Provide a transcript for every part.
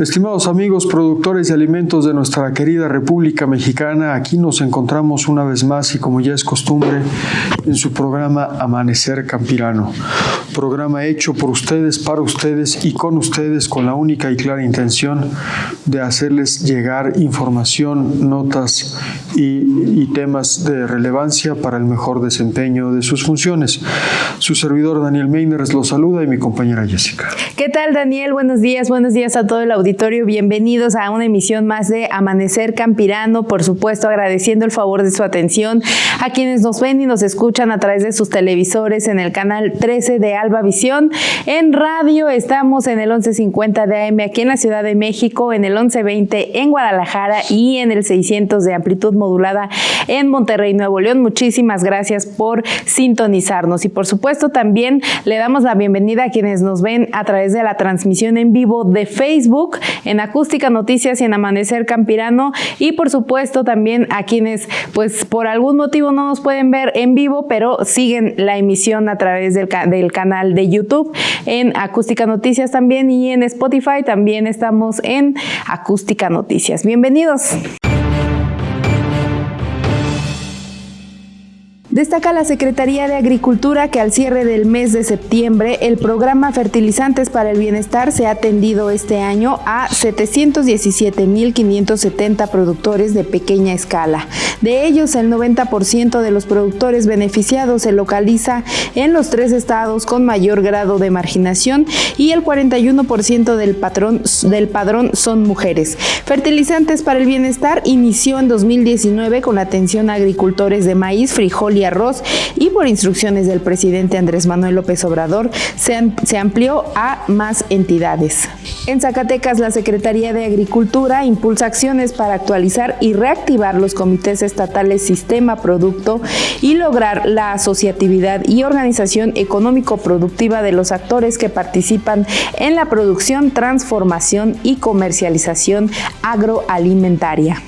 Estimados amigos productores de alimentos de nuestra querida República Mexicana, aquí nos encontramos una vez más y como ya es costumbre en su programa Amanecer Campirano, programa hecho por ustedes, para ustedes y con ustedes con la única y clara intención de hacerles llegar información, notas y temas de relevancia para el mejor desempeño de sus funciones. Su servidor Daniel Meyners los saluda y mi compañera Jessica. ¿Qué tal, Daniel? Buenos días a todo el auditorio. Bienvenidos a una emisión más de Amanecer Campirano. Por supuesto, agradeciendo el favor de su atención a quienes nos ven y nos escuchan a través de sus televisores en el canal 13 de Alba Visión. En radio estamos en el 1150 de AM aquí en la Ciudad de México, en el 1120 en Guadalajara y en el 600 de amplitud modulada en Monterrey, Nuevo León. Muchísimas gracias por sintonizarnos y por supuesto también le damos la bienvenida a quienes nos ven a través de la transmisión en vivo de Facebook, en Acústica Noticias y en Amanecer Campirano, y por supuesto también a quienes pues por algún motivo no nos pueden ver en vivo, pero siguen la emisión a través del canal de YouTube, en Acústica Noticias también, y en Spotify también estamos en Acústica Noticias. Bienvenidos. Destaca la Secretaría de Agricultura que al cierre del mes de septiembre, el programa Fertilizantes para el Bienestar se ha atendido este año a 717,570 productores de pequeña escala. De ellos, el 90% de los productores beneficiados se localiza en los 3 estados con mayor grado de marginación y el 41% del padrón son mujeres. Fertilizantes para el Bienestar inició en 2019 con la atención a agricultores de maíz, frijol y arroz, y por instrucciones del presidente Andrés Manuel López Obrador se amplió a más entidades. En Zacatecas, la Secretaría de Agricultura impulsa acciones para actualizar y reactivar los comités estatales Sistema Producto y lograr la asociatividad y organización económico-productiva de los actores que participan en la producción, transformación y comercialización agroalimentaria.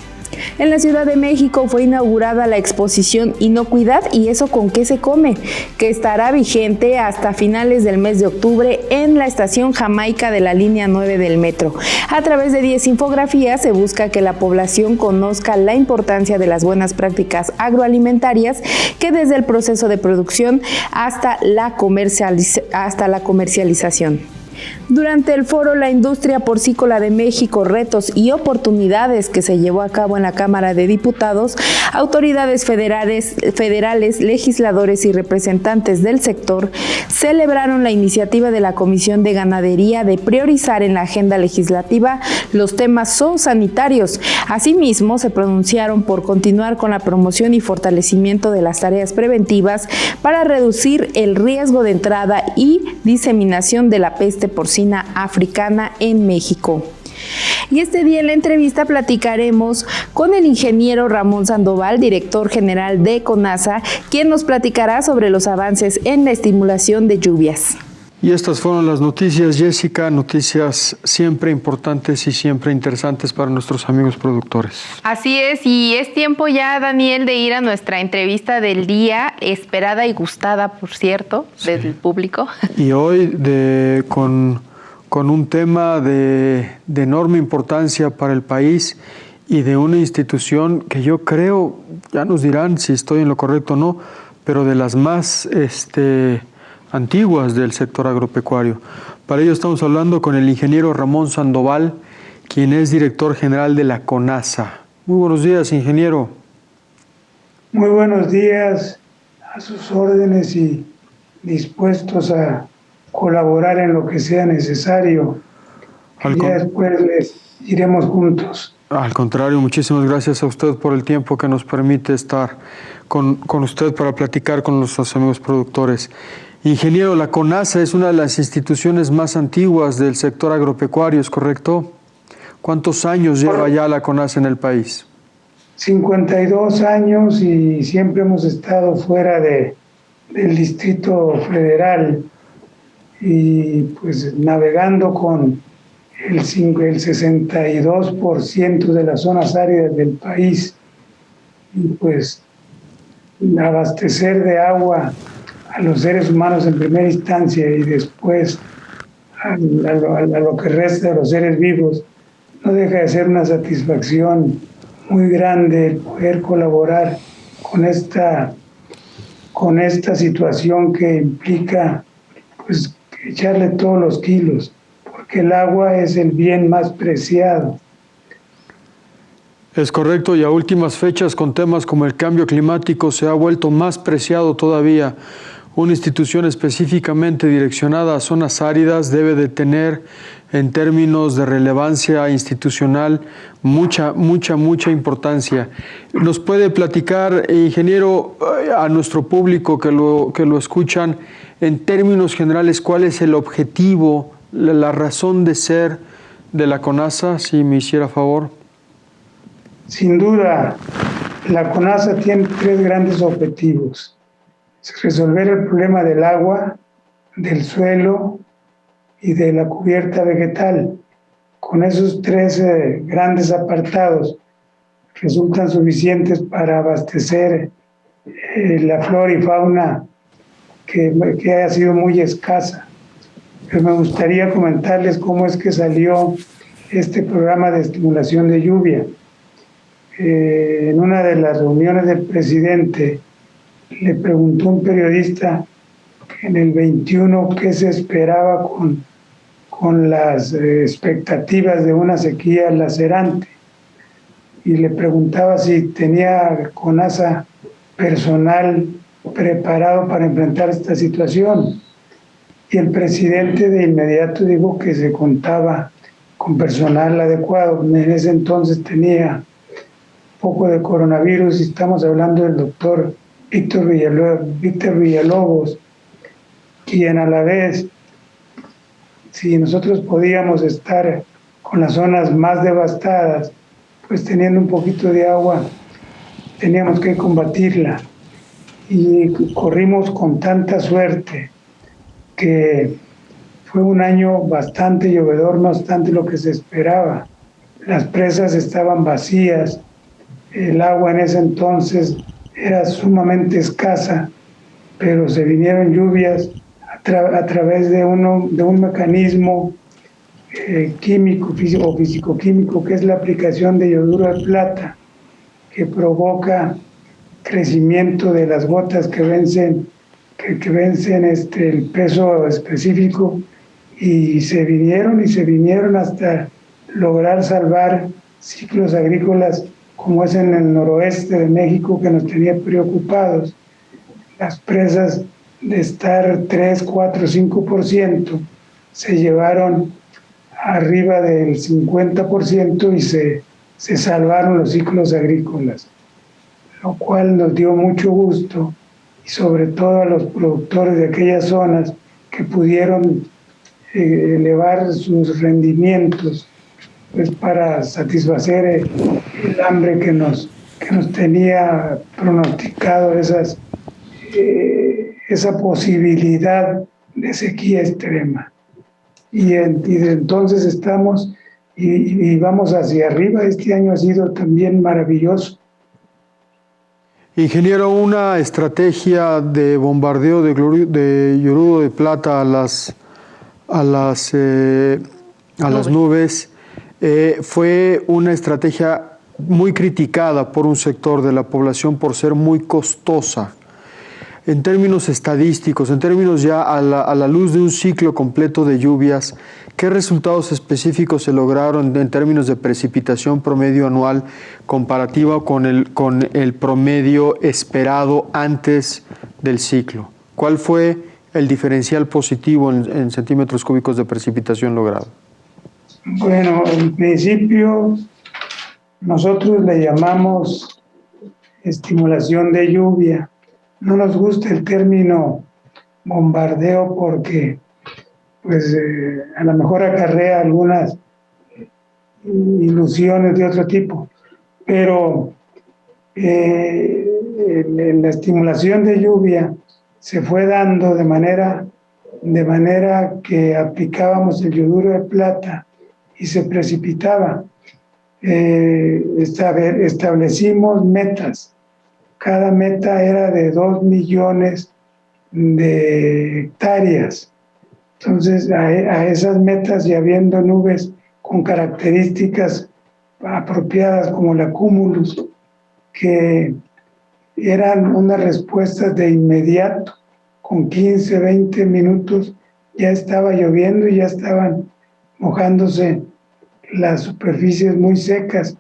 En la Ciudad de México fue inaugurada la exposición Inocuidad y eso con qué se come, que estará vigente hasta finales del mes de octubre en la estación Jamaica de la línea 9 del metro. A través de 10 infografías se busca que la población conozca la importancia de las buenas prácticas agroalimentarias, que desde el proceso de producción hasta la comercialización. Durante el foro La Industria Porcícola de México, retos y oportunidades que se llevó a cabo en la Cámara de Diputados, autoridades federales, legisladores y representantes del sector celebraron la iniciativa de la Comisión de Ganadería de priorizar en la agenda legislativa los temas zoosanitarios. Asimismo, se pronunciaron por continuar con la promoción y fortalecimiento de las tareas preventivas para reducir el riesgo de entrada y diseminación de la peste porcina africana en México. Y este día en la entrevista platicaremos con el ingeniero Ramón Sandoval, director general de CONASA, quien nos platicará sobre los avances en la estimulación de lluvias. Y estas fueron las noticias, Jessica, noticias siempre importantes y siempre interesantes para nuestros amigos productores. Así es, y es tiempo ya, Daniel, de ir a nuestra entrevista del día, esperada y gustada, por cierto, sí, del público. Y hoy con un tema de enorme importancia para el país y de una institución que yo creo, ya nos dirán si estoy en lo correcto o no, pero de las más antiguas del sector agropecuario. Para ello estamos hablando con el ingeniero Ramón Sandoval, quien es director general de la CONASA. Muy buenos días, ingeniero. Muy buenos días, a sus órdenes y dispuestos a colaborar en lo que sea necesario. Ya después les iremos juntos. Al contrario, muchísimas gracias a usted por el tiempo que nos permite estar con usted para platicar con nuestros amigos productores. Ingeniero, la CONASA es una de las instituciones más antiguas del sector agropecuario, ¿es correcto? ¿Cuántos años lleva ya la CONASA en el país? 52 años y siempre hemos estado fuera del Distrito Federal y pues navegando con el 62% de las zonas áridas del país y pues abastecer de agua a los seres humanos en primera instancia y después a lo que resta de los seres vivos no deja de ser una satisfacción muy grande el poder colaborar con esta situación que implica pues echarle todos los kilos, porque el agua es el bien más preciado. Es correcto, y a últimas fechas con temas como el cambio climático se ha vuelto más preciado todavía. Una institución específicamente direccionada a zonas áridas debe de tener, en términos de relevancia institucional, mucha importancia. ¿Nos puede platicar, ingeniero, a nuestro público que lo escuchan, en términos generales, cuál es el objetivo, la razón de ser de la CONASA, si me hiciera favor? Sin duda, la CONASA tiene 3 grandes objetivos: resolver el problema del agua, del suelo y de la cubierta vegetal. Con esos 3 grandes apartados resultan suficientes para abastecer la flora y fauna que ha sido muy escasa. Pero me gustaría comentarles cómo es que salió este programa de estimulación de lluvia. En una de las reuniones del presidente le preguntó un periodista en el 21 qué se esperaba con las expectativas de una sequía lacerante, y le preguntaba si tenía CONASA personal preparado para enfrentar esta situación, y el presidente de inmediato dijo que se contaba con personal adecuado. En ese entonces tenía poco de coronavirus, y estamos hablando del doctor Víctor Villalobos, quien a la vez, si nosotros podíamos estar con las zonas más devastadas, pues teniendo un poquito de agua, teníamos que combatirla. Y corrimos con tanta suerte que fue un año bastante llovedor, no obstante lo que se esperaba. Las presas estaban vacías, el agua en ese entonces era sumamente escasa, pero se vinieron lluvias a través de un mecanismo químico o físico-químico, que es la aplicación de yoduro de plata, que provoca crecimiento de las gotas que vencen el peso específico, y se vinieron hasta lograr salvar ciclos agrícolas como es en el noroeste de México, que nos tenía preocupados. Las presas de estar 3, 4, 5% se llevaron arriba del 50% y se salvaron los ciclos agrícolas, lo cual nos dio mucho gusto, y sobre todo a los productores de aquellas zonas que pudieron elevar sus rendimientos, pues para satisfacer el hambre que nos tenía pronosticado esa posibilidad de sequía extrema. Y desde entonces estamos y vamos hacia arriba. Este año ha sido también maravilloso. Ingeniero, una estrategia de bombardeo de yoduro de plata a las nubes fue una estrategia muy criticada por un sector de la población por ser muy costosa. En términos estadísticos, en términos ya a la luz de un ciclo completo de lluvias, ¿qué resultados específicos se lograron en términos de precipitación promedio anual comparativa con el promedio esperado antes del ciclo? ¿Cuál fue el diferencial positivo en centímetros cúbicos de precipitación logrado? Bueno, en principio nosotros le llamamos estimulación de lluvia. No nos gusta el término bombardeo porque pues a lo mejor acarrea algunas ilusiones de otro tipo, pero la estimulación de lluvia se fue dando de manera que aplicábamos el yoduro de plata y se precipitaba. Establecimos metas. Cada meta era de 2 millones de hectáreas. Entonces, a esas metas, y habiendo nubes con características apropiadas como la cumulus, que eran unas respuestas de inmediato, con 15, 20 minutos ya estaba lloviendo y ya estaban mojándose las superficies muy secas.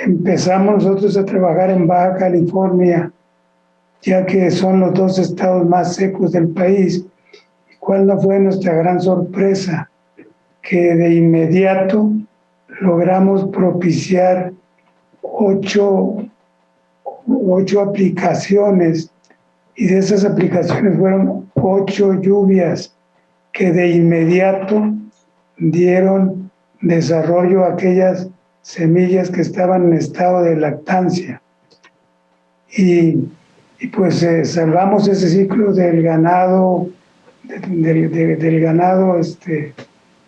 Empezamos nosotros a trabajar en Baja California, ya que son los 2 estados más secos del país. ¿Cuál no fue nuestra gran sorpresa? Que de inmediato logramos propiciar 8 aplicaciones, y de esas aplicaciones fueron 8 lluvias que de inmediato dieron desarrollo a aquellas semillas que estaban en estado de lactancia. Y pues salvamos ese ciclo del ganado, del ganado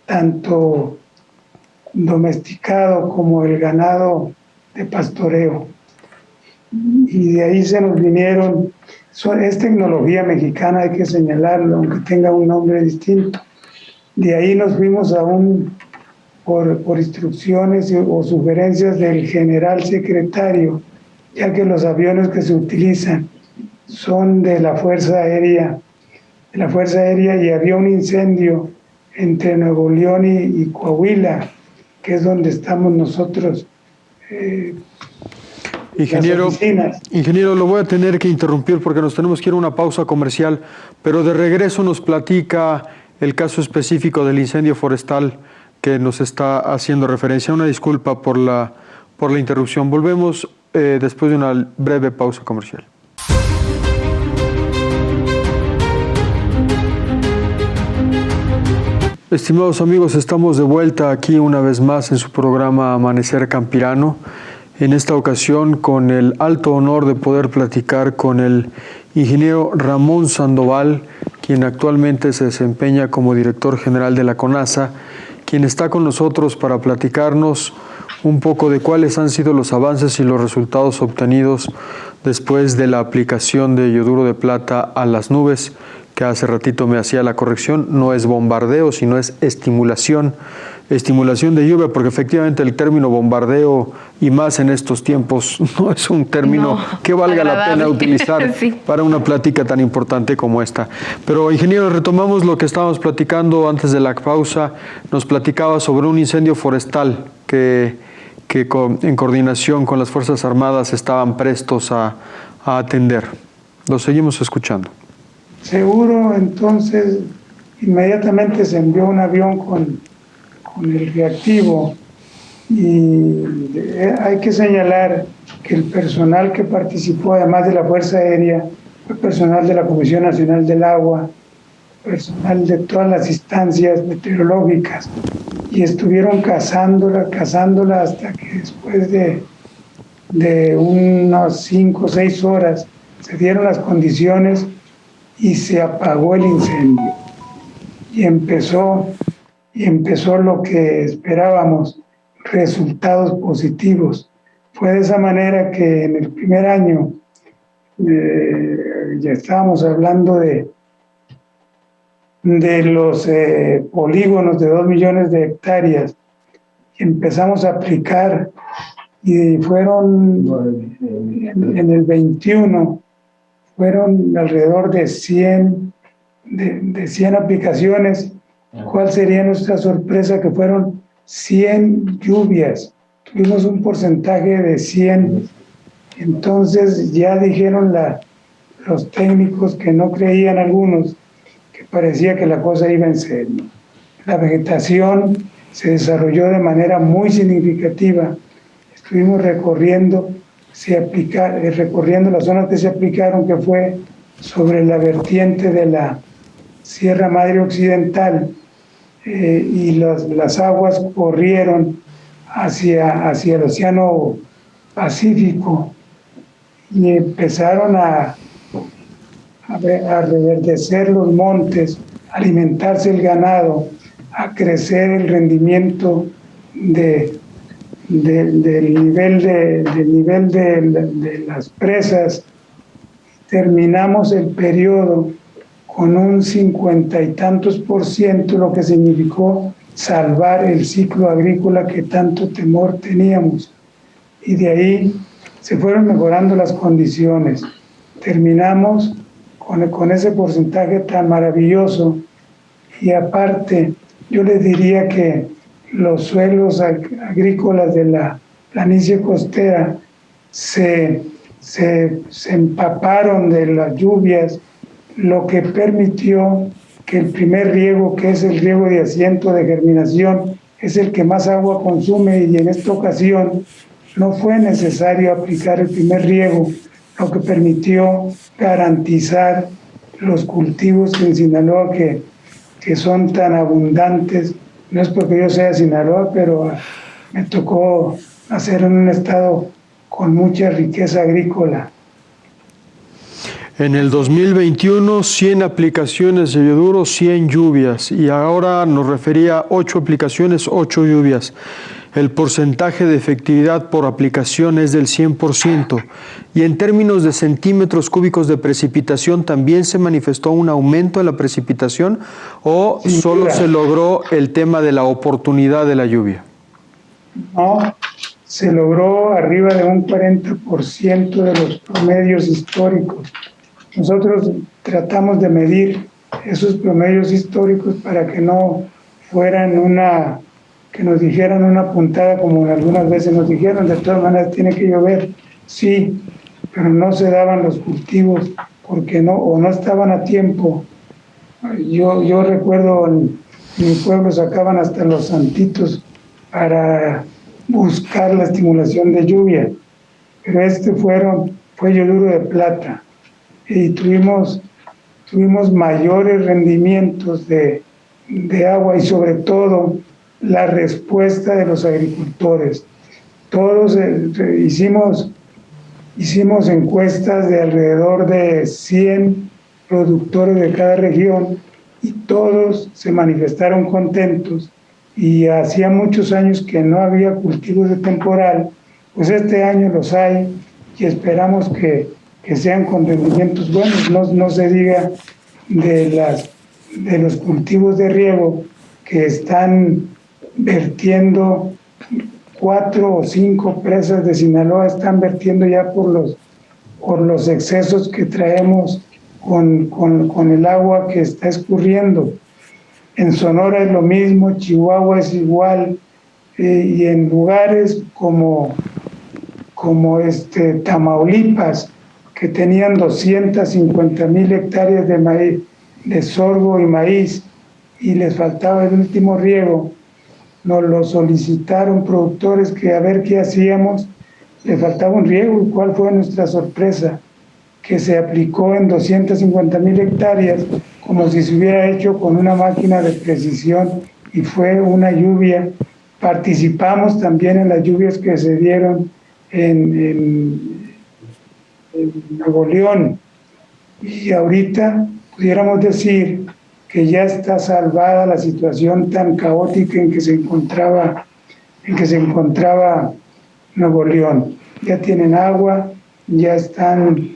tanto domesticado como el ganado de pastoreo. Y de ahí se nos vinieron, es tecnología mexicana, hay que señalarlo, aunque tenga un nombre distinto. De ahí nos fuimos aún por instrucciones o sugerencias del general secretario, ya que los aviones que se utilizan son de la Fuerza Aérea, y había un incendio entre Nuevo León y Coahuila, que es donde estamos nosotros. Ingeniero, lo voy a tener que interrumpir porque nos tenemos que ir a una pausa comercial, pero de regreso nos platica el caso específico del incendio forestal que nos está haciendo referencia. Una disculpa por la interrupción. Volvemos después de una breve pausa comercial. Estimados amigos, estamos de vuelta aquí una vez más en su programa Amanecer Campirano. En esta ocasión con el alto honor de poder platicar con el ingeniero Ramón Sandoval, quien actualmente se desempeña como director general de la CONASA, quien está con nosotros para platicarnos un poco de cuáles han sido los avances y los resultados obtenidos después de la aplicación de yoduro de plata a las nubes, que hace ratito me hacía la corrección, no es bombardeo, sino es estimulación de lluvia, porque efectivamente el término bombardeo, y más en estos tiempos, no es un término que valga la pena utilizar sí, para una plática tan importante como esta. Pero, ingeniero, retomamos lo que estábamos platicando antes de la pausa. Nos platicaba sobre un incendio forestal que en coordinación con las Fuerzas Armadas estaban prestos a atender. Lo seguimos escuchando. Seguro, entonces, inmediatamente se envió un avión con el reactivo, y hay que señalar que el personal que participó, además de la Fuerza Aérea, fue personal de la Comisión Nacional del Agua, personal de todas las instancias meteorológicas, y estuvieron cazándola hasta que después de unas 5 o 6 horas se dieron las condiciones y se apagó el incendio. Y empezó lo que esperábamos, resultados positivos. Fue de esa manera que en el primer año ya estábamos hablando de los polígonos de 2 millones de hectáreas, y empezamos a aplicar, y fueron en el 21 fueron alrededor de 100 aplicaciones. ¿Cuál sería nuestra sorpresa? Que fueron 100 lluvias. Tuvimos un porcentaje de 100. Entonces ya dijeron los técnicos, que no creían algunos, que parecía que la cosa iba en serio. La vegetación se desarrolló de manera muy significativa. Estuvimos recorriendo las zonas que se aplicaron, que fue sobre la vertiente de la Sierra Madre Occidental, y las aguas corrieron hacia el Océano Pacífico, y empezaron a reverdecer los montes, a alimentarse el ganado, a crecer el rendimiento del nivel de las presas. Terminamos el periodo con un 50 y tantos %, lo que significó salvar el ciclo agrícola que tanto temor teníamos. Y de ahí se fueron mejorando las condiciones. Terminamos con ese porcentaje tan maravilloso. Y aparte, yo les diría que los suelos agrícolas de la planicie costera se empaparon de las lluvias, lo que permitió que el primer riego, que es el riego de asiento de germinación, es el que más agua consume, y en esta ocasión no fue necesario aplicar el primer riego, lo que permitió garantizar los cultivos en Sinaloa que son tan abundantes. No es porque yo sea de Sinaloa, pero me tocó nacer en un estado con mucha riqueza agrícola. En el 2021, 100 aplicaciones de bioduro, 100 lluvias, y ahora nos refería a 8 aplicaciones, 8 lluvias. El porcentaje de efectividad por aplicación es del 100%. Y en términos de centímetros cúbicos de precipitación, ¿también se manifestó un aumento de la precipitación o solo se logró el tema de la oportunidad de la lluvia? No, se logró arriba de un 40% de los promedios históricos. Nosotros tratamos de medir esos promedios históricos para que no fueran que nos dijeran una puntada, como algunas veces nos dijeron, de todas maneras tiene que llover, sí, pero no se daban los cultivos porque no estaban a tiempo. Yo recuerdo en mi pueblo sacaban hasta los santitos para buscar la estimulación de lluvia, pero fue yoduro de plata, y tuvimos mayores rendimientos de agua, y sobre todo la respuesta de los agricultores. Todos hicimos encuestas de alrededor de 100 productores de cada región, y todos se manifestaron contentos. Y hacía muchos años que no había cultivos de temporal, pues este año los hay, y esperamos que sean con rendimientos buenos. No se diga de los cultivos de riego que están vertiendo 4 o 5 presas de Sinaloa, están vertiendo ya por los excesos que traemos con el agua que está escurriendo. En Sonora es lo mismo, Chihuahua es igual, y en lugares como Tamaulipas, que tenían 250,000 hectáreas de maíz, de sorgo y maíz, y les faltaba el último riego, nos lo solicitaron productores que a ver qué hacíamos, le faltaba un riego. ¿Y cuál fue nuestra sorpresa? Que se aplicó en 250,000 hectáreas como si se hubiera hecho con una máquina de precisión, y fue una lluvia. Participamos también en las lluvias que se dieron en Nuevo León, y ahorita pudiéramos decir que ya está salvada la situación tan caótica en que se encontraba Nuevo León. Ya tienen agua, ya están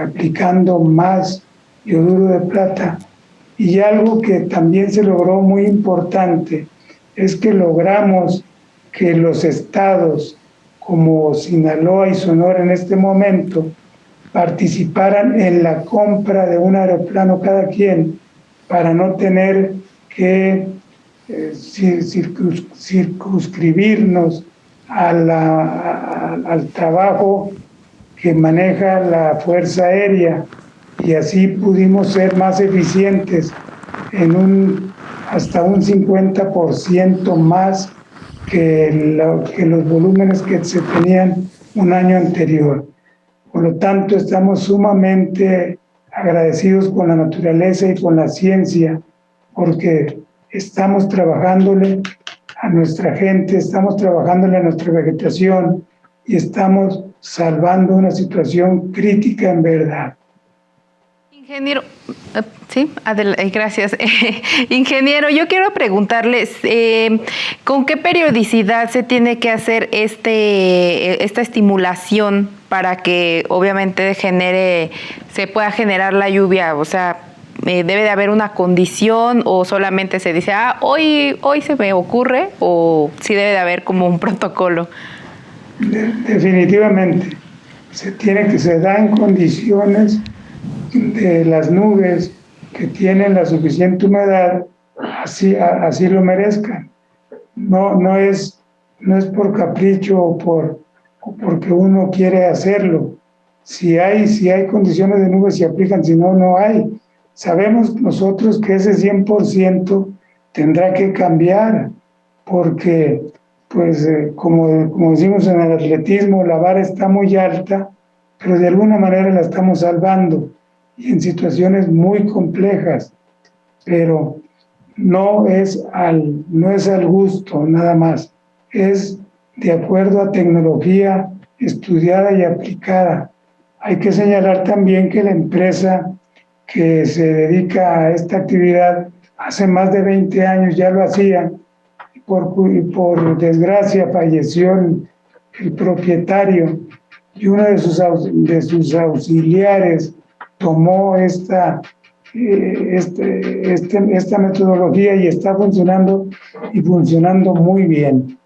aplicando más yoduro de plata. Y algo que también se logró muy importante es que logramos que los estados como Sinaloa y Sonora en este momento participaran en la compra de un aeroplano cada quien, para no tener que circunscribirnos al trabajo que maneja la Fuerza Aérea, y así pudimos ser más eficientes hasta un 50% más que los volúmenes que se tenían un año anterior. Por lo tanto, estamos sumamente agradecidos con la naturaleza y con la ciencia, porque estamos trabajándole a nuestra gente, estamos trabajándole a nuestra vegetación, y estamos salvando una situación crítica en verdad. Ingeniero, sí, gracias. Ingeniero, yo quiero preguntarles, ¿con qué periodicidad se tiene que hacer esta estimulación para que obviamente se pueda generar la lluvia? O sea, ¿Debe de haber una condición o solamente se dice, hoy se me ocurre, o sí debe de haber como un protocolo? Definitivamente. Se da en condiciones de las nubes que tienen la suficiente humedad, así lo merezcan. No es por capricho o porque uno quiere hacerlo. Si hay condiciones de nubes, se aplican, si no, no hay. Sabemos nosotros que ese 100% tendrá que cambiar, porque, pues, como decimos en el atletismo, la vara está muy alta, pero de alguna manera la estamos salvando, y en situaciones muy complejas, pero no es al gusto nada más, es de acuerdo a tecnología estudiada y aplicada. Hay que señalar también que la empresa que se dedica a esta actividad hace más de 20 años ya lo hacía, y por desgracia falleció el propietario, y uno de sus auxiliares tomó esta metodología y está funcionando muy bien.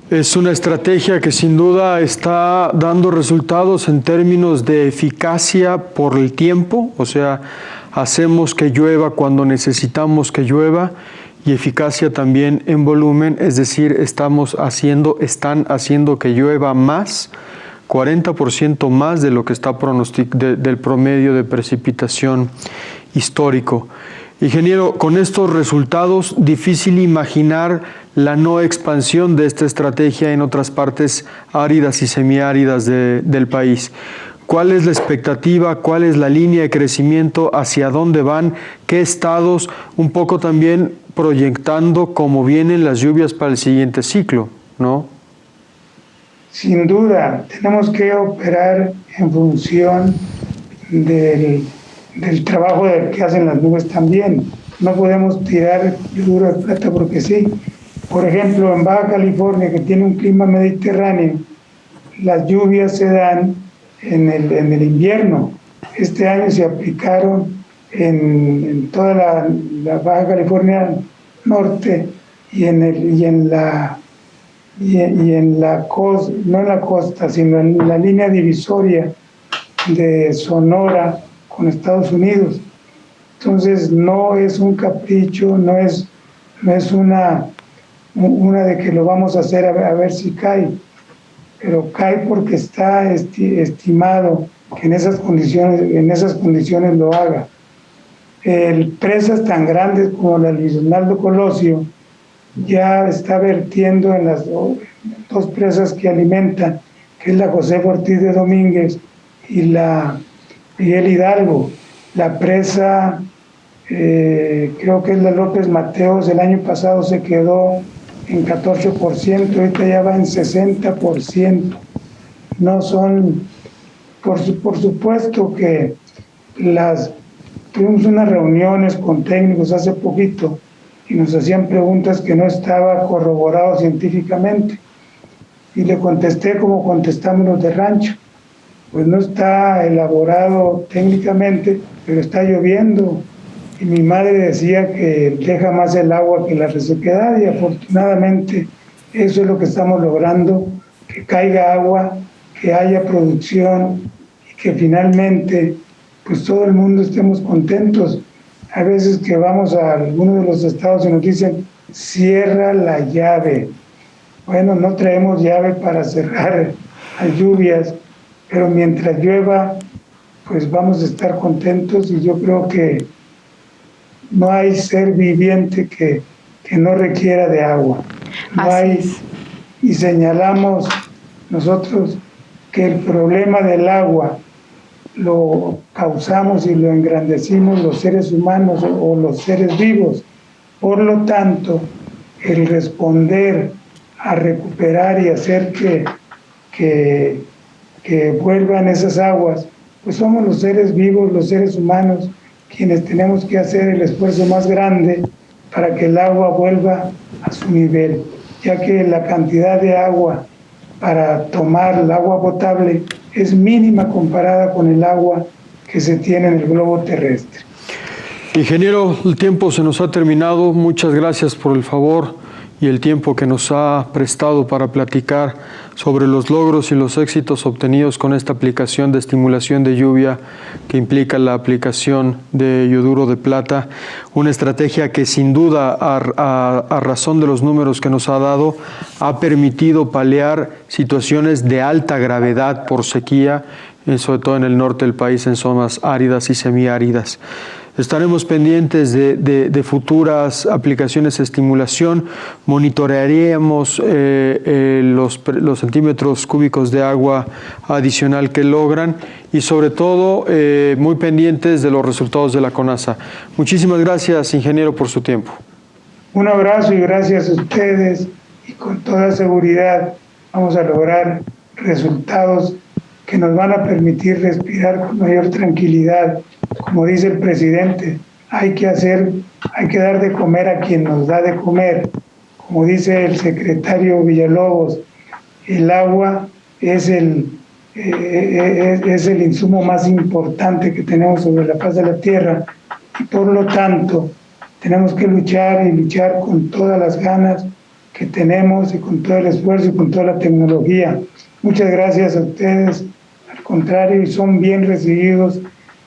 Es una estrategia que sin duda está dando resultados en términos de eficacia por el tiempo, o sea, hacemos que llueva cuando necesitamos que llueva, y eficacia también en volumen, es decir, están haciendo que llueva más, 40% más de lo que está del promedio de precipitación histórico. Ingeniero, con estos resultados, difícil imaginar la no expansión de esta estrategia en otras partes áridas y semiáridas del país. ¿Cuál es la expectativa? ¿Cuál es la línea de crecimiento? ¿Hacia dónde van? ¿Qué estados? Un poco también proyectando cómo vienen las lluvias para el siguiente ciclo, ¿no? Sin duda, tenemos que operar en función del trabajo que hacen las nubes también. No podemos tirar duro de plata porque sí. Por ejemplo, en Baja California, que tiene un clima mediterráneo, las lluvias se dan en el invierno. Este año se aplicaron en toda la Baja California Norte y en la costa, no en la costa, sino en la línea divisoria de Sonora con Estados Unidos. Entonces no es un capricho, no es una de que lo vamos a hacer a ver si cae, pero cae porque está estimado que en esas condiciones lo haga. Presas tan grandes como la Luis Donaldo Colosio ya está vertiendo en las dos presas que alimentan, que es la José Ortiz de Domínguez y la Miguel Hidalgo. La presa, creo que es la López Mateos, el año pasado se quedó en 14%, ahorita ya va en 60%. No son, por supuesto que tuvimos unas reuniones con técnicos hace poquito y nos hacían preguntas que no estaba corroborado científicamente, y le contesté como contestamos los de rancho, pues no está elaborado técnicamente, pero está lloviendo, y mi madre decía que deja más el agua que la resequedad, y afortunadamente eso es lo que estamos logrando, que caiga agua, que haya producción y que finalmente pues todo el mundo estemos contentos. Hay veces que vamos a algunos de los estados y nos dicen, cierra la llave. Bueno, no traemos llave para cerrar las lluvias, pero mientras llueva, pues vamos a estar contentos, y yo creo que no hay ser viviente que no requiera de agua. No hay, y señalamos nosotros que el problema del agua lo causamos y lo engrandecimos los seres humanos o los seres vivos. Por lo tanto, el responder a recuperar y hacer que vuelvan esas aguas, pues somos los seres vivos, los seres humanos, quienes tenemos que hacer el esfuerzo más grande para que el agua vuelva a su nivel, ya que la cantidad de agua para tomar el agua potable es mínima comparada con el agua que se tiene en el globo terrestre. Ingeniero, el tiempo se nos ha terminado. Muchas gracias por el favor y el tiempo que nos ha prestado para platicar sobre los logros y los éxitos obtenidos con esta aplicación de estimulación de lluvia que implica la aplicación de yoduro de plata, una estrategia que sin duda, a razón de los números que nos ha dado, ha permitido paliar situaciones de alta gravedad por sequía, sobre todo en el norte del país, en zonas áridas y semiáridas. Estaremos pendientes de futuras aplicaciones de estimulación, monitorearemos los centímetros cúbicos de agua adicional que logran y sobre todo muy pendientes de los resultados de la CONASA. Muchísimas gracias, ingeniero, por su tiempo. Un abrazo y gracias a ustedes, y con toda seguridad vamos a lograr resultados que nos van a permitir respirar con mayor tranquilidad. Como dice el presidente, hay que dar de comer a quien nos da de comer. Como dice el secretario Villalobos, el agua es el insumo más importante que tenemos sobre la faz de la tierra, y por lo tanto tenemos que luchar con todas las ganas que tenemos y con todo el esfuerzo y con toda la tecnología. Muchas gracias a ustedes, al contrario, y son bien recibidos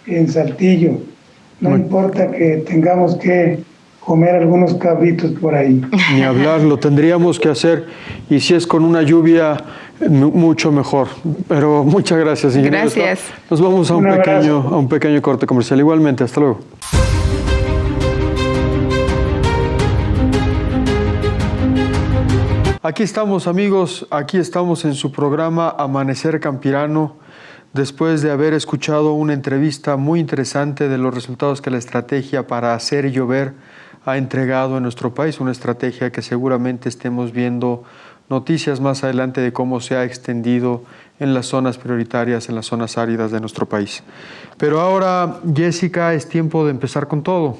en Saltillo. No importa que tengamos que comer algunos cabritos por ahí. Ni hablar, lo tendríamos que hacer, y si es con una lluvia, mucho mejor. Pero muchas gracias, ingeniero. Gracias. Nos vamos a un pequeño corte comercial. Igualmente, hasta luego. Aquí estamos, amigos, aquí estamos en su programa Amanecer Campirano, después de haber escuchado una entrevista muy interesante de los resultados que la estrategia para hacer llover ha entregado en nuestro país, una estrategia que seguramente estemos viendo noticias más adelante de cómo se ha extendido en las zonas prioritarias, en las zonas áridas de nuestro país. Pero ahora, Jessica, es tiempo de empezar con todo.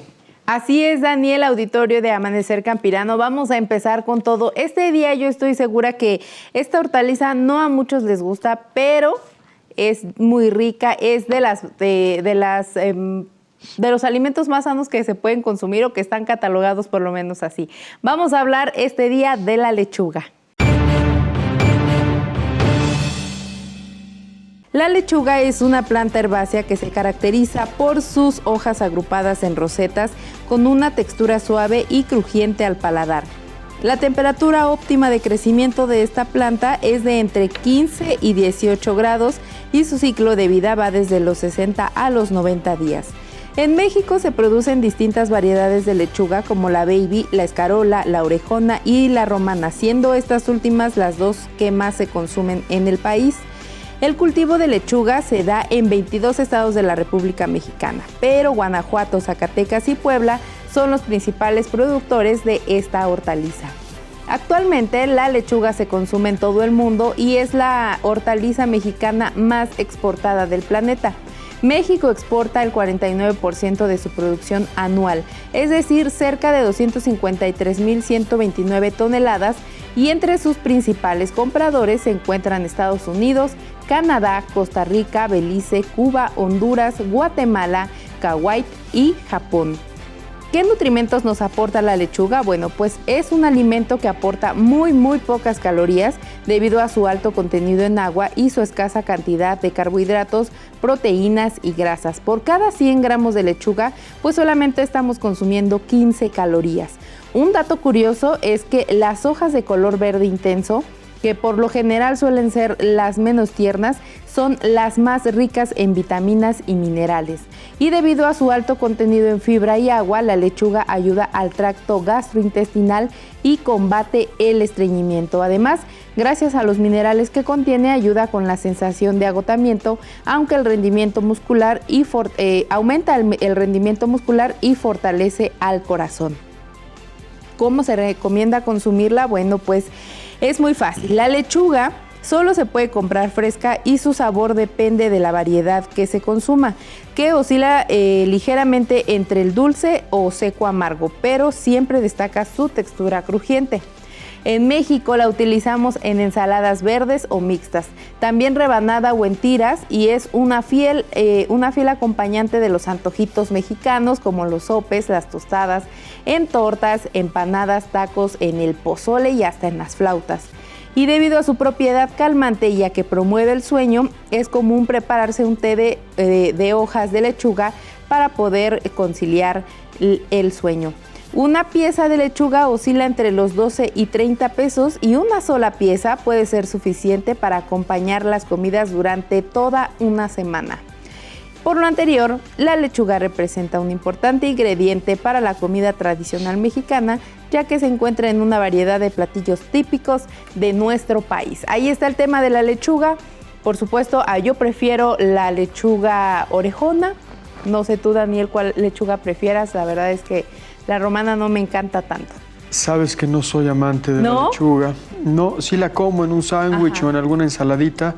Así es, Daniel, auditorio de Amanecer Campirano. Vamos a empezar con todo. Este día yo estoy segura que esta hortaliza no a muchos les gusta, pero es muy rica, es de los alimentos más sanos que se pueden consumir o que están catalogados por lo menos así. Vamos a hablar este día de la lechuga. La lechuga es una planta herbácea que se caracteriza por sus hojas agrupadas en rosetas con una textura suave y crujiente al paladar. La temperatura óptima de crecimiento de esta planta es de entre 15 y 18 grados y su ciclo de vida va desde los 60 a los 90 días. En México se producen distintas variedades de lechuga como la baby, la escarola, la orejona y la romana, siendo estas últimas las dos que más se consumen en el país. El cultivo de lechuga se da en 22 estados de la República Mexicana, pero Guanajuato, Zacatecas y Puebla son los principales productores de esta hortaliza. Actualmente la lechuga se consume en todo el mundo y es la hortaliza mexicana más exportada del planeta. México exporta el 49% de su producción anual, es decir, cerca de 253.129 toneladas, y entre sus principales compradores se encuentran Estados Unidos, Canadá, Costa Rica, Belice, Cuba, Honduras, Guatemala, Kuwait y Japón. ¿Qué nutrimentos nos aporta la lechuga? Bueno, pues es un alimento que aporta muy pocas calorías debido a su alto contenido en agua y su escasa cantidad de carbohidratos, proteínas y grasas. Por cada 100 gramos de lechuga, pues solamente estamos consumiendo 15 calorías. Un dato curioso es que las hojas de color verde intenso, que por lo general suelen ser las menos tiernas, son las más ricas en vitaminas y minerales. Y debido a su alto contenido en fibra y agua, la lechuga ayuda al tracto gastrointestinal y combate el estreñimiento. Además, gracias a los minerales que contiene, ayuda con la sensación de agotamiento, aunque el rendimiento muscular aumenta el rendimiento muscular y fortalece al corazón. ¿Cómo se recomienda consumirla? Bueno, pues es muy fácil. La lechuga solo se puede comprar fresca y su sabor depende de la variedad que se consuma, que oscila ligeramente entre el dulce o seco amargo, pero siempre destaca su textura crujiente. En México la utilizamos en ensaladas verdes o mixtas, también rebanada o en tiras, y es una fiel acompañante de los antojitos mexicanos como los sopes, las tostadas, en tortas, empanadas, tacos, en el pozole y hasta en las flautas. Y debido a su propiedad calmante y a que promueve el sueño, es común prepararse un té de hojas de lechuga para poder conciliar el sueño. Una pieza de lechuga oscila entre los 12 y 30 pesos y una sola pieza puede ser suficiente para acompañar las comidas durante toda una semana. Por lo anterior, la lechuga representa un importante ingrediente para la comida tradicional mexicana, ya que se encuentra en una variedad de platillos típicos de nuestro país. Ahí está el tema de la lechuga. Por supuesto, yo prefiero la lechuga orejona. No sé tú, Daniel, cuál lechuga prefieras. La verdad es que la romana no me encanta tanto. Sabes que no soy amante de la lechuga. No, sí la como en un sándwich o en alguna ensaladita,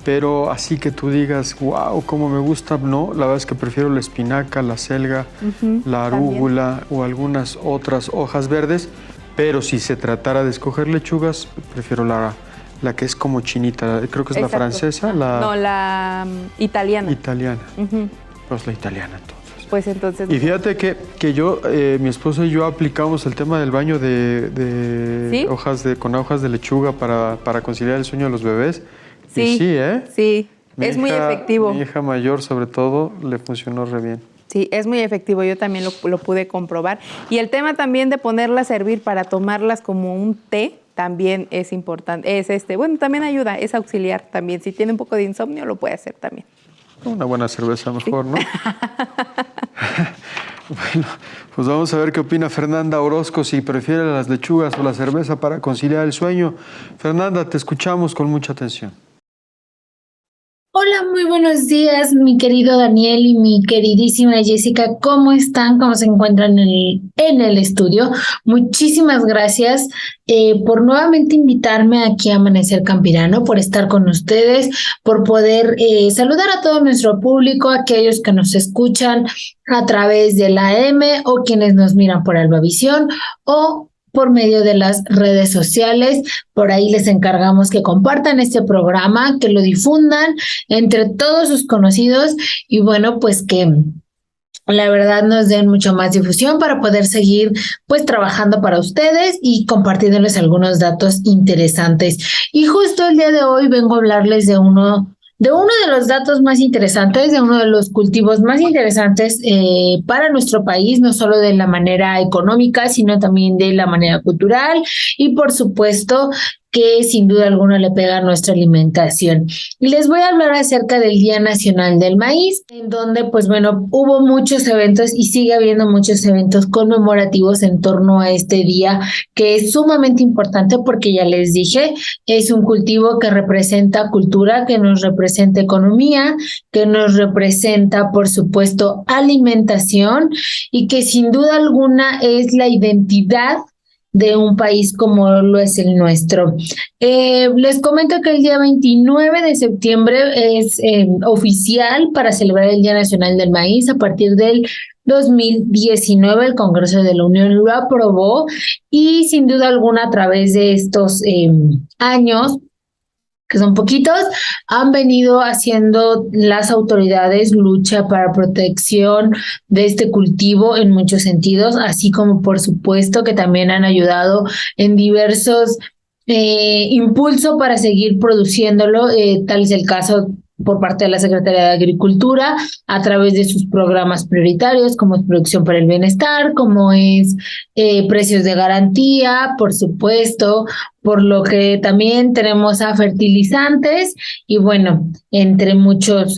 pero así que tú digas, wow, cómo me gusta, no. La verdad es que prefiero la espinaca, la selga, la arúgula o algunas otras hojas verdes, pero si se tratara de escoger lechugas, prefiero la que es como chinita, creo que es la francesa. La italiana. Italiana. Pues la italiana, entonces. Pues entonces. Y fíjate que yo, mi esposo y yo aplicamos el tema del baño de ¿Sí? con hojas de lechuga para conciliar el sueño de los bebés. Sí, y sí, ¿eh? Sí, es muy efectivo. Mi hija mayor, sobre todo, le funcionó re bien. Sí, es muy efectivo, yo también lo pude comprobar. Y el tema también de ponerlas a hervir para tomarlas como un té, también es importante. Bueno, también ayuda, es auxiliar también. Si tiene un poco de insomnio, lo puede hacer también. Una buena cerveza mejor, ¿sí? ¿No? Bueno, pues vamos a ver qué opina Fernanda Orozco, si prefiere las lechugas o la cerveza para conciliar el sueño. Fernanda, te escuchamos con mucha atención. Hola, muy buenos días, mi querido Daniel y mi queridísima Jessica. ¿Cómo están? ¿Cómo se encuentran en el estudio? Muchísimas gracias por nuevamente invitarme aquí a Amanecer Campirano, por estar con ustedes, por poder saludar a todo nuestro público, aquellos que nos escuchan a través de la AM o quienes nos miran por Albavisión o por medio de las redes sociales. Por ahí les encargamos que compartan este programa, que lo difundan entre todos sus conocidos y bueno, pues que la verdad nos den mucho más difusión para poder seguir pues trabajando para ustedes y compartiéndoles algunos datos interesantes. Y justo el día de hoy vengo a hablarles de uno de los datos más interesantes, de uno de los cultivos más interesantes para nuestro país, no solo de la manera económica, sino también de la manera cultural y por supuesto que sin duda alguna le pega a nuestra alimentación. Y les voy a hablar acerca del Día Nacional del Maíz, en donde, pues bueno, hubo muchos eventos y sigue habiendo muchos eventos conmemorativos en torno a este día, que es sumamente importante porque ya les dije, es un cultivo que representa cultura, que nos representa economía, que nos representa, por supuesto, alimentación y que sin duda alguna es la identidad de un país como lo es el nuestro. Les comento que el día 29 de septiembre es oficial para celebrar el Día Nacional del Maíz. A partir del 2019 el Congreso de la Unión lo aprobó y sin duda alguna a través de estos años, que son poquitos, han venido haciendo las autoridades lucha para protección de este cultivo en muchos sentidos, así como por supuesto que también han ayudado en diversos impulsos para seguir produciéndolo, tal es el caso por parte de la Secretaría de Agricultura a través de sus programas prioritarios como es Producción para el Bienestar, como es Precios de Garantía, por supuesto, por lo que también tenemos a fertilizantes y bueno, entre muchos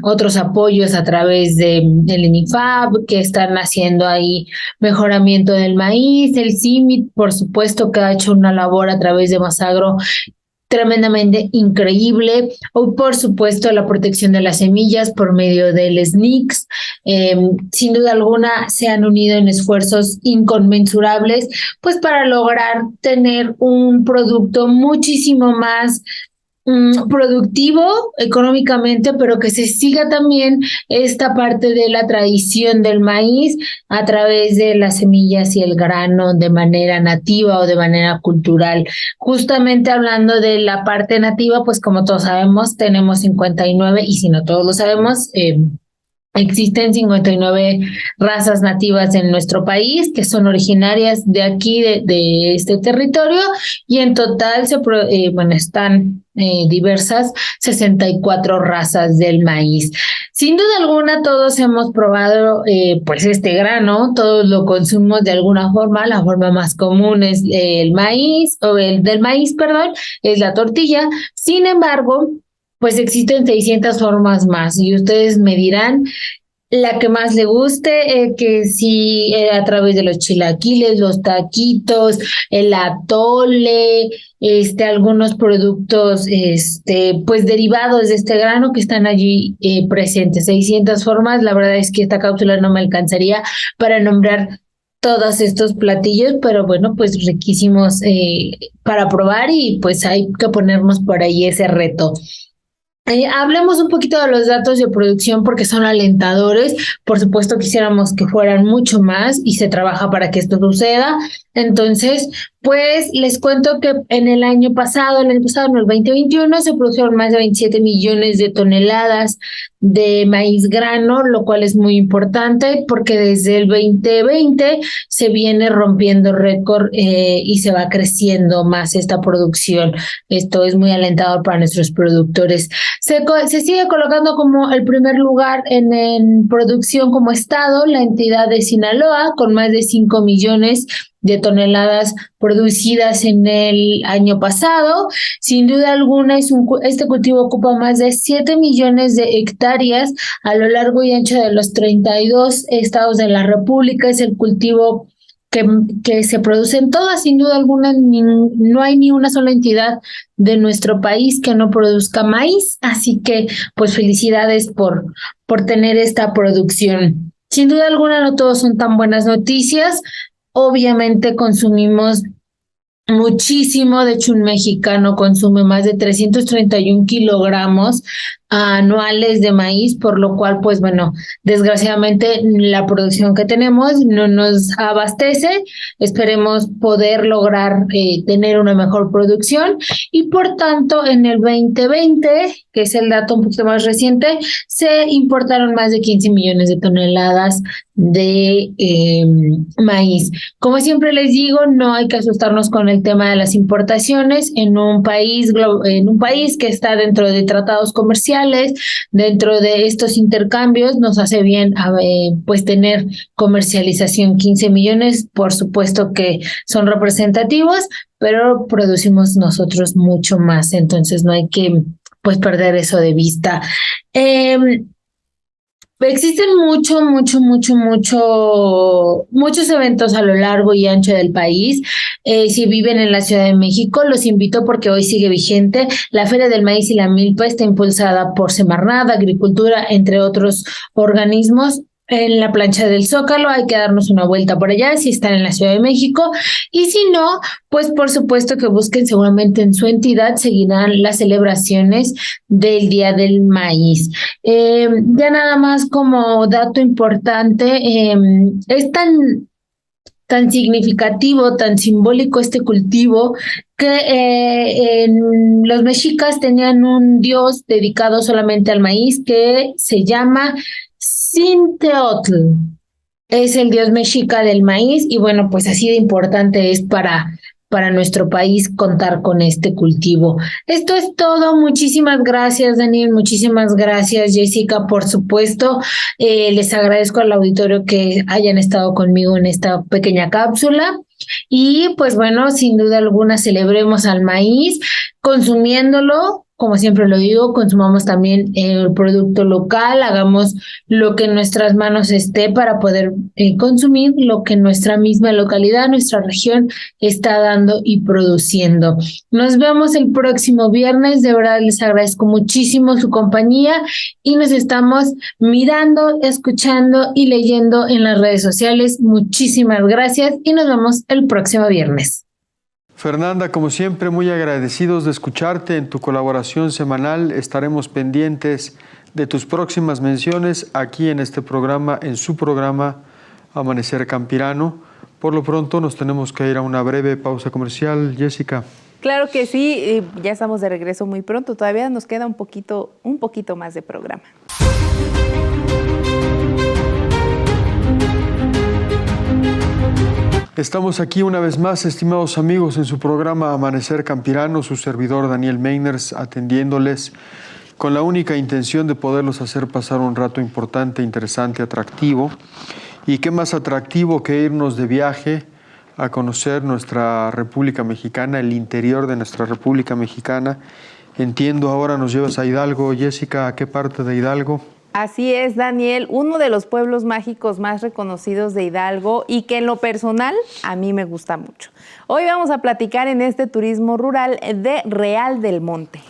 otros apoyos a través del INIFAP que están haciendo ahí mejoramiento del maíz, el CIMIT, por supuesto que ha hecho una labor a través de Masagro tremendamente increíble, o por supuesto la protección de las semillas por medio del SNICS. Sin duda alguna se han unido en esfuerzos inconmensurables pues para lograr tener un producto muchísimo más productivo económicamente, pero que se siga también esta parte de la tradición del maíz a través de las semillas y el grano de manera nativa o de manera cultural. Justamente hablando de la parte nativa, pues como todos sabemos, tenemos 59, y si no todos lo sabemos, existen 59 razas nativas en nuestro país que son originarias de aquí, de este territorio, y en total están diversas 64 razas del maíz. Sin duda alguna, todos hemos probado pues este grano, todos lo consumimos de alguna forma. La forma más común es el maíz, o el del maíz, perdón, es la tortilla. Sin embargo, pues existen 600 formas más, y ustedes me dirán la que más le guste, que si a través de los chilaquiles, los taquitos, el atole, algunos productos, pues derivados de este grano que están allí presentes. 600 formas. La verdad es que esta cápsula no me alcanzaría para nombrar todos estos platillos, pero bueno, pues riquísimos para probar, y pues hay que ponernos por ahí ese reto. Hablemos un poquito de los datos de producción porque son alentadores. Por supuesto, quisiéramos que fueran mucho más, y se trabaja para que esto suceda. Entonces, pues les cuento que en el año pasado, en el 2021, se produjeron más de 27 millones de toneladas de maíz grano, lo cual es muy importante porque desde el 2020 se viene rompiendo récord y se va creciendo más esta producción. Esto es muy alentador para nuestros productores. Se sigue colocando como el primer lugar en producción como estado la entidad de Sinaloa, con más de 5 millones de toneladas producidas en el año pasado. Sin duda alguna, este cultivo ocupa más de 7 millones de hectáreas a lo largo y ancho de los 32 estados de la República. Es el cultivo que se produce en todas. Sin duda alguna, no hay ni una sola entidad de nuestro país que no produzca maíz, así que pues felicidades por tener esta producción. Sin duda alguna, no todos son tan buenas noticias. Obviamente consumimos muchísimo. De hecho, un mexicano consume más de 331 kilogramos anuales de maíz, por lo cual, pues bueno, desgraciadamente la producción que tenemos no nos abastece. Esperemos poder lograr tener una mejor producción, y por tanto en el 2020, que es el dato un poquito más reciente, se importaron más de 15 millones de toneladas de maíz. Como siempre les digo, no hay que asustarnos con el tema de las importaciones en un país que está dentro de tratados comerciales. Dentro de estos intercambios nos hace bien pues tener comercialización. 15 millones, por supuesto que son representativos, pero producimos nosotros mucho más, entonces no hay que pues perder eso de vista. Existen muchos eventos a lo largo y ancho del país. Si viven en la Ciudad de México, los invito porque hoy sigue vigente. La Feria del Maíz y la Milpa está impulsada por Semarnat, Agricultura, entre otros organismos. En la plancha del Zócalo, hay que darnos una vuelta por allá si están en la Ciudad de México, y si no, pues por supuesto que busquen, seguramente en su entidad seguirán las celebraciones del Día del Maíz. Ya nada más como dato importante, es tan significativo, tan simbólico este cultivo, que los mexicas tenían un dios dedicado solamente al maíz que se llama Cinteotl. Es el dios mexica del maíz, y bueno, pues así de importante es para nuestro país contar con este cultivo. Esto es todo. Muchísimas gracias, Daniel. Muchísimas gracias, Jessica. Por supuesto, les agradezco al auditorio que hayan estado conmigo en esta pequeña cápsula. Y pues bueno, sin duda alguna, celebremos al maíz consumiéndolo. Como siempre lo digo, consumamos también el producto local, hagamos lo que en nuestras manos esté para poder consumir lo que nuestra misma localidad, nuestra región está dando y produciendo. Nos vemos el próximo viernes. De verdad les agradezco muchísimo su compañía, y nos estamos mirando, escuchando y leyendo en las redes sociales. Muchísimas gracias, y nos vemos el próximo viernes. Fernanda, como siempre, muy agradecidos de escucharte en tu colaboración semanal. Estaremos pendientes de tus próximas menciones aquí en este programa, en su programa Amanecer Campirano. Por lo pronto nos tenemos que ir a una breve pausa comercial. Jessica. Claro que sí, ya estamos de regreso muy pronto. Todavía nos queda un poquito más de programa. Estamos aquí una vez más, estimados amigos, en su programa Amanecer Campirano, su servidor Daniel Meiners, atendiéndoles con la única intención de poderlos hacer pasar un rato importante, interesante, atractivo. Y qué más atractivo que irnos de viaje a conocer nuestra República Mexicana, el interior de nuestra República Mexicana. Entiendo, ahora nos llevas a Hidalgo. Jessica, ¿a qué parte de Hidalgo? Así es, Daniel, uno de los pueblos mágicos más reconocidos de Hidalgo y que en lo personal a mí me gusta mucho. Hoy vamos a platicar en este turismo rural de Real del Monte.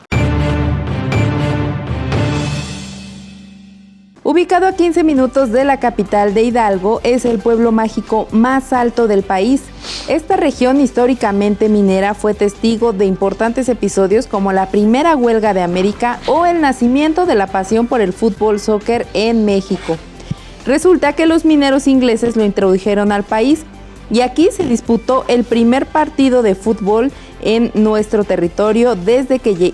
Ubicado a 15 minutos de la capital de Hidalgo, es el pueblo mágico más alto del país. Esta región históricamente minera fue testigo de importantes episodios como la primera huelga de América o el nacimiento de la pasión por el fútbol soccer en México. Resulta que los mineros ingleses lo introdujeron al país y aquí se disputó el primer partido de fútbol en nuestro territorio desde que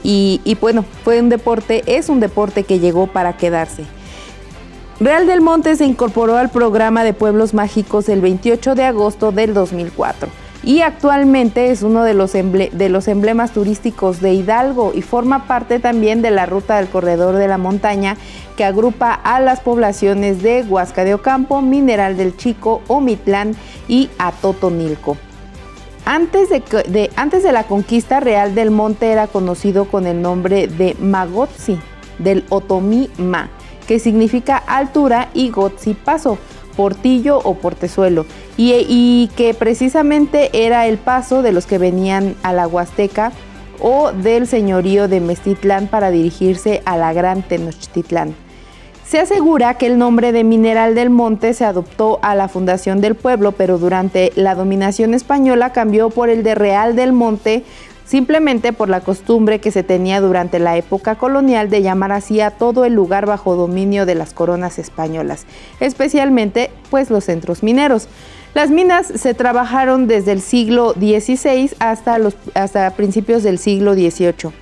es un deporte que llegó para quedarse. Real del Monte se incorporó al programa de pueblos mágicos el 28 de agosto del 2004 y actualmente es uno de los emblemas turísticos de Hidalgo y forma parte también de la ruta del Corredor de la Montaña que agrupa a las poblaciones de Huasca de Ocampo, Mineral del Chico, Omitlán y Atotonilco. Antes de la conquista, Real del Monte era conocido con el nombre de Magotzi, del otomí ma, que significa altura, y Gotzi paso, portillo o portezuelo, y que precisamente era el paso de los que venían a la Huasteca o del señorío de Meztitlán para dirigirse a la Gran Tenochtitlán. Se asegura que el nombre de Mineral del Monte se adoptó a la fundación del pueblo, pero durante la dominación española cambió por el de Real del Monte, simplemente por la costumbre que se tenía durante la época colonial de llamar así a todo el lugar bajo dominio de las coronas españolas, especialmente pues los centros mineros. Las minas se trabajaron desde el siglo XVI hasta principios del siglo XVIII.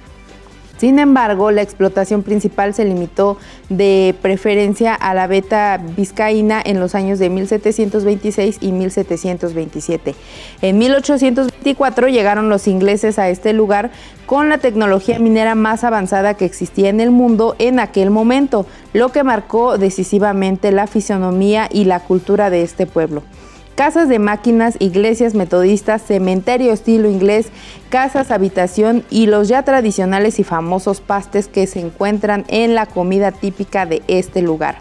Sin embargo, la explotación principal se limitó de preferencia a la veta vizcaína en los años de 1726 y 1727. En 1824 llegaron los ingleses a este lugar con la tecnología minera más avanzada que existía en el mundo en aquel momento, lo que marcó decisivamente la fisonomía y la cultura de este pueblo. Casas de máquinas, iglesias metodistas, cementerio estilo inglés, casas habitación y los ya tradicionales y famosos pastes que se encuentran en la comida típica de este lugar.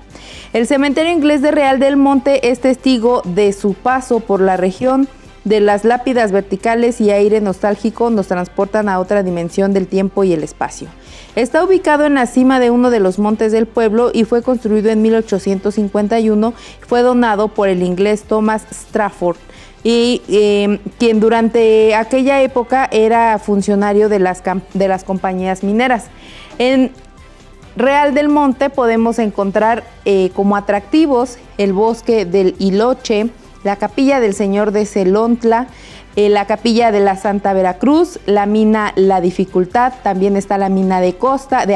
El cementerio inglés de Real del Monte es testigo de su paso por la región. De las lápidas verticales y aire nostálgico nos transportan a otra dimensión del tiempo y el espacio. Está ubicado en la cima de uno de los montes del pueblo y fue construido en 1851. Fue donado por el inglés Thomas Strafford, quien durante aquella época era funcionario de las compañías mineras. En Real del Monte podemos encontrar como atractivos el bosque del Iloche, la capilla del Señor de Celontla, la capilla de la Santa Veracruz, la mina La Dificultad, también está la mina de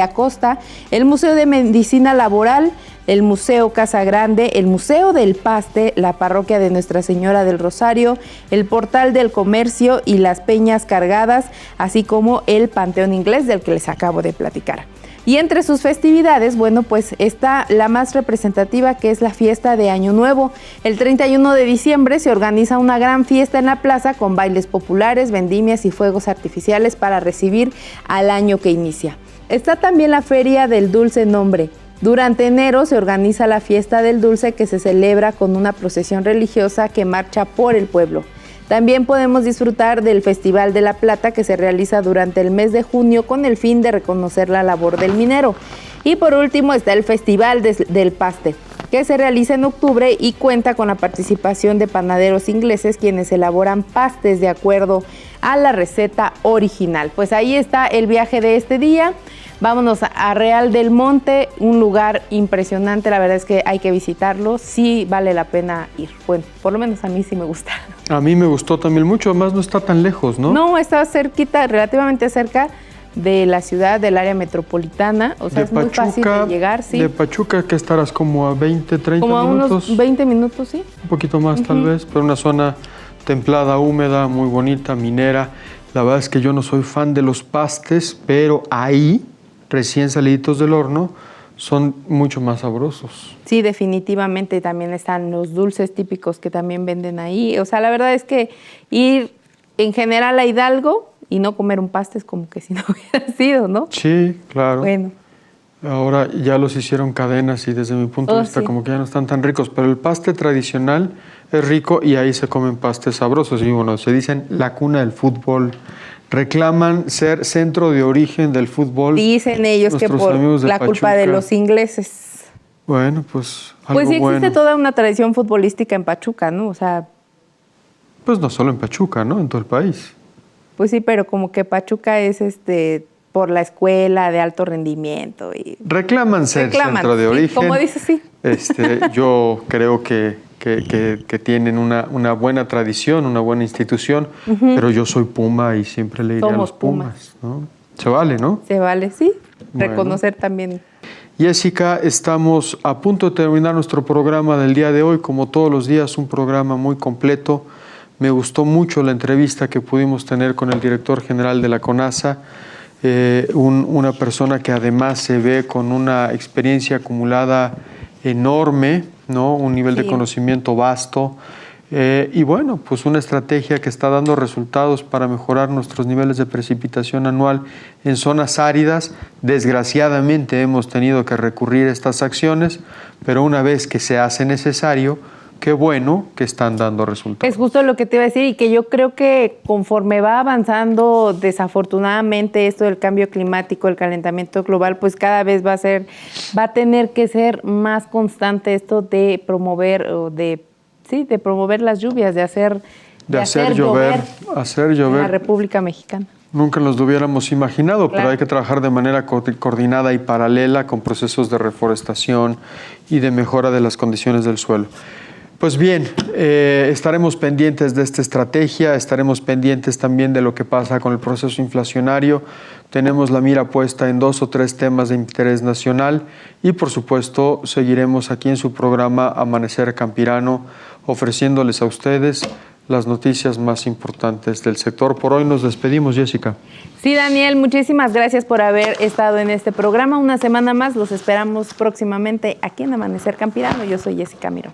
Acosta, el Museo de Medicina Laboral, el Museo Casa Grande, el Museo del Paste, la parroquia de Nuestra Señora del Rosario, el Portal del Comercio y las Peñas Cargadas, así como el Panteón Inglés del que les acabo de platicar. Y entre sus festividades, bueno, pues está la más representativa, que es la fiesta de Año Nuevo. El 31 de diciembre se organiza una gran fiesta en la plaza con bailes populares, vendimias y fuegos artificiales para recibir al año que inicia. Está también la Feria del Dulce Nombre. Durante enero se organiza la Fiesta del Dulce, que se celebra con una procesión religiosa que marcha por el pueblo. También podemos disfrutar del Festival de la Plata, que se realiza durante el mes de junio con el fin de reconocer la labor del minero. Y por último está el Festival del Paste. que se realiza en octubre y cuenta con la participación de panaderos ingleses quienes elaboran pastes de acuerdo a la receta original. Pues ahí está el viaje de este día. Vámonos a Real del Monte, un lugar impresionante, la verdad es que hay que visitarlo, sí vale la pena ir. Bueno, por lo menos a mí sí me gusta. A mí me gustó también mucho, además no está tan lejos, ¿no? No, está cerquita, relativamente cerca de la ciudad, del área metropolitana, o sea, es muy fácil de llegar, sí. De Pachuca, que estarás como a 20, 30 como minutos. Como a unos 20 minutos, sí. Un poquito más tal vez, pero una zona templada, húmeda, muy bonita, minera. La verdad es que yo no soy fan de los pastes, pero ahí, recién saliditos del horno, son mucho más sabrosos. Sí, definitivamente. También están los dulces típicos que también venden ahí. O sea, la verdad es que ir en general a Hidalgo y no comer un paste es como que si no hubiera sido, ¿no? Sí, claro. Bueno. Ahora ya los hicieron cadenas y desde mi punto de vista como que ya no están tan ricos, pero el paste tradicional es rico y ahí se comen pastes sabrosos. Y bueno, se dicen la cuna del fútbol. Reclaman ser centro de origen del fútbol. Dicen ellos que por la culpa de los ingleses. Bueno, pues algo pues sí existe bueno. Toda una tradición futbolística en Pachuca, ¿no? O sea... Pues no solo en Pachuca, ¿no? En todo el país. Pues sí, pero como que Pachuca es por la escuela de alto rendimiento. Reclaman ser centro de origen. Como dices, sí. Yo creo que tienen una buena tradición, una buena institución, pero yo soy Puma y siempre le diré a los Pumas, ¿no? Se vale, ¿no? Se vale, sí. Bueno. Reconocer también. Jessica, estamos a punto de terminar nuestro programa del día de hoy. Como todos los días, un programa muy completo. Me gustó mucho la entrevista que pudimos tener con el director general de la CONASA, una persona que además se ve con una experiencia acumulada enorme, ¿no? Un nivel de conocimiento vasto y bueno, pues una estrategia que está dando resultados para mejorar nuestros niveles de precipitación anual en zonas áridas. Desgraciadamente hemos tenido que recurrir a estas acciones, pero una vez que se hace necesario, qué bueno que están dando resultados. Es justo lo que te iba a decir y que yo creo que conforme va avanzando desafortunadamente esto del cambio climático, el calentamiento global, pues cada vez va a tener que ser más constante esto de promover de promover las lluvias, de hacer llover en la República Mexicana. Nunca nos lo hubiéramos imaginado, pero hay que trabajar de manera coordinada y paralela con procesos de reforestación y de mejora de las condiciones del suelo. Pues bien, estaremos pendientes de esta estrategia, estaremos pendientes también de lo que pasa con el proceso inflacionario. Tenemos la mira puesta en 2 o 3 temas de interés nacional y, por supuesto, seguiremos aquí en su programa Amanecer Campirano, ofreciéndoles a ustedes las noticias más importantes del sector. Por hoy nos despedimos, Jessica. Sí, Daniel, muchísimas gracias por haber estado en este programa. Una semana más, los esperamos próximamente aquí en Amanecer Campirano. Yo soy Jessica Miró.